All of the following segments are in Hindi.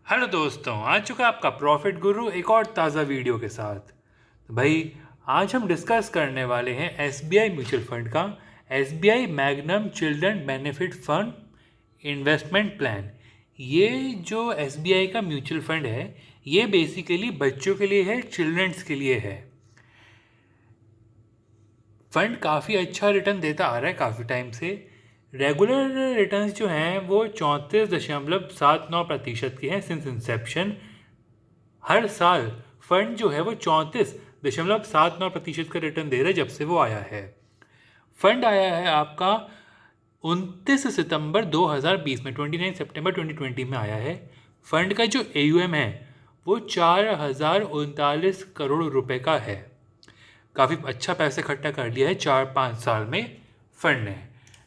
हेलो दोस्तों, आ चुका है आपका प्रॉफिट गुरु एक और ताज़ा वीडियो के साथ। तो भाई आज हम डिस्कस करने वाले हैं एसबीआई म्यूचुअल फंड का SBI magnum children benefit fund investment plan. ये जो एसबीआई का म्यूचुअल फंड है ये बेसिकली बच्चों के लिए है, चिल्ड्रंस के लिए है। फंड काफ़ी अच्छा रिटर्न देता आ रहा है काफ़ी टाइम से। रेगुलर रिटर्न्स जो हैं वो 34.79% के हैं सिंस इंसेप्शन। हर साल फंड जो है वो 34.79% का रिटर्न दे रहा है जब से वो आया है। फंड आया है आपका 29 सितंबर 2020 में, 29 सितंबर 2020 में आया है। फंड का जो AUM है वो 4039 करोड़ रुपए का है। काफ़ी अच्छा पैसे इकट्ठा कर लिया है 4-5 साल में फंड ने।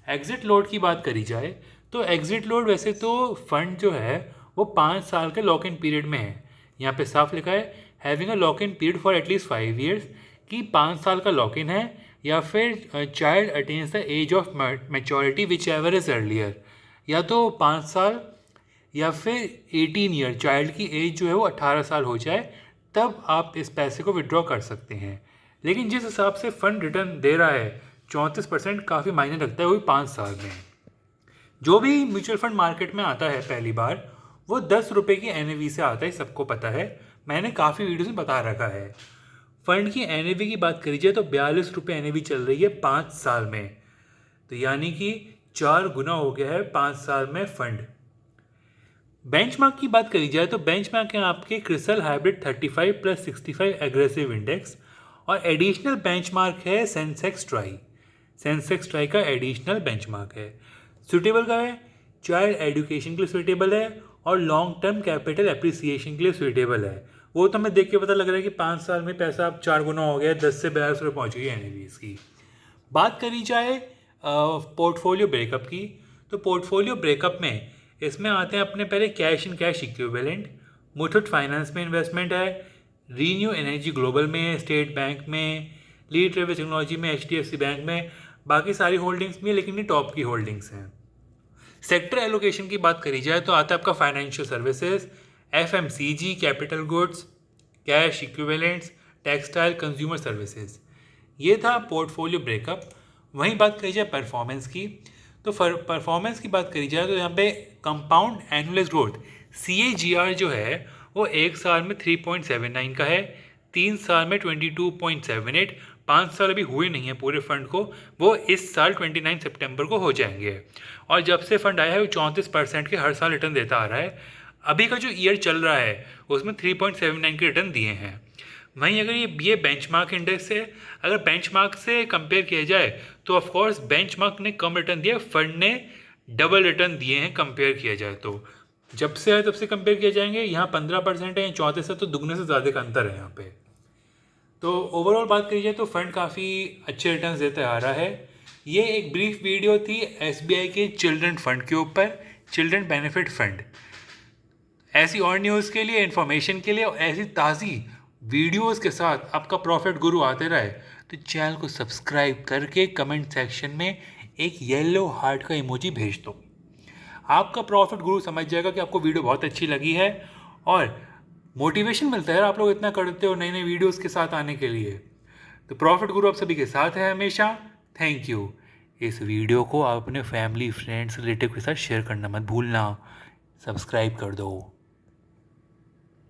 एग्ज़िट लोड की बात करी जाए तो एग्ज़िट लोड वैसे तो फंड जो है वो 5 साल के लॉक इन पीरियड में है। यहाँ पे साफ लिखा है having a lock in period for at least 5 years, कि 5 साल का लॉक इन है या फिर child attains the age of maturity whichever is earlier, या तो 5 साल या फिर 18 ईयर, चाइल्ड की एज जो है वो 18 साल हो जाए तब आप इस पैसे को विड्रॉ कर सकते हैं। लेकिन जिस हिसाब से फंड रिटर्न दे रहा है 34%, काफ़ी मायने रखता है वो भी 5 साल में। जो भी म्यूचुअल फंड मार्केट में आता है पहली बार वो 10 रुपये की NAV से आता है, सबको पता है, मैंने काफ़ी वीडियोस में बता रखा है। फंड की NAV की बात करी जाए तो 42 रुपये NAV चल रही है 5 साल में, तो यानी कि 4 गुना हो गया है 5 साल में फंड। बेंचमार्क की बात करी जाए तो बेंचमार्क है आपके क्रिसल हाइब्रिड 35+65 एग्रेसिव इंडेक्स, और एडिशनल बेंचमार्क है सेंसेक्स ट्राई। सेंसेक्स ट्राई का एडिशनल बेंचमार्क है। सूटेबल का है, चाइल्ड एजुकेशन के लिए सूटेबल है और लॉन्ग टर्म कैपिटल एप्रिसिएशन के लिए सूटेबल है। वो तो हमें देख के पता लग रहा है कि 5 साल में पैसा अब 4 गुना हो गया, 10 से 42 रुपये पहुँच गई NAV इसकी। बात करी जाए पोर्टफोलियो ब्रेकअप की, तो पोर्टफोलियो ब्रेकअप में इसमें आते हैं अपने पहले cash and cash equivalent, Muthoot finance में इन्वेस्टमेंट है, रीन्यू एनर्जी ग्लोबल में, स्टेट बैंक में, ली ट्रेवल्स टेक्नोलॉजी में, HDFC बैंक में, बाकी सारी होल्डिंग्स में, लेकिन ये टॉप की होल्डिंग्स हैं। सेक्टर एलोकेशन की बात करी जाए तो आता है आपका financial services, FMCG, capital goods, cash equivalents, textile, consumer services. ये था पोर्टफोलियो ब्रेकअप। वहीं बात करी जाए परफॉर्मेंस की, तो परफॉर्मेंस की बात करी जाए तो यहाँ पे कंपाउंड एनुअल ग्रोथ CAGR जो है वो 1 साल में 3.79 का है, 3 साल में 22.78, 5 साल अभी हुए नहीं है पूरे फंड को, वो इस साल 29 सितंबर को हो जाएंगे। और जब से फंड आया है वो 34% के हर साल रिटर्न देता आ रहा है। अभी का जो ईयर चल रहा है उसमें 3.79 के रिटर्न दिए हैं। वहीं अगर ये बेंचमार्क इंडेक्स से, अगर बेंचमार्क से कंपेयर किया जाए तो ऑफकोर्स बेंचमार्क ने कम रिटर्न दिया, फंड ने डबल रिटर्न दिए हैं कंपेयर किया जाए तो। जब से आए तब से कंपेयर किए जाएंगे, यहाँ 15% है, 34 है, तो दुगने से ज़्यादा का अंतर है यहाँ पे। तो ओवरऑल बात करी जाए तो फंड काफ़ी अच्छे रिटर्न देता आ रहा है। ये एक ब्रीफ वीडियो थी SBI के चिल्ड्रन फंड के ऊपर, चिल्ड्रन बेनिफिट फंड। ऐसी और न्यूज़ के लिए, इन्फॉर्मेशन के लिए और ऐसी ताज़ी वीडियोस के साथ आपका प्रॉफिट गुरु आते रहे तो चैनल को सब्सक्राइब करके कमेंट सेक्शन में एक येलो हार्ट का इमोजी भेज दो। आपका प्रॉफिट गुरु समझ जाएगा कि आपको वीडियो बहुत अच्छी लगी है और मोटिवेशन मिलता है, आप लोग इतना करते हो नई नई वीडियोस के साथ आने के लिए। तो प्रॉफिट गुरु आप सभी के साथ है हमेशा। Thank you. इस वीडियो को आप अपने फैमिली, फ्रेंड्स, रिलेटिव के साथ शेयर करना मत भूलना। सब्सक्राइब कर दो।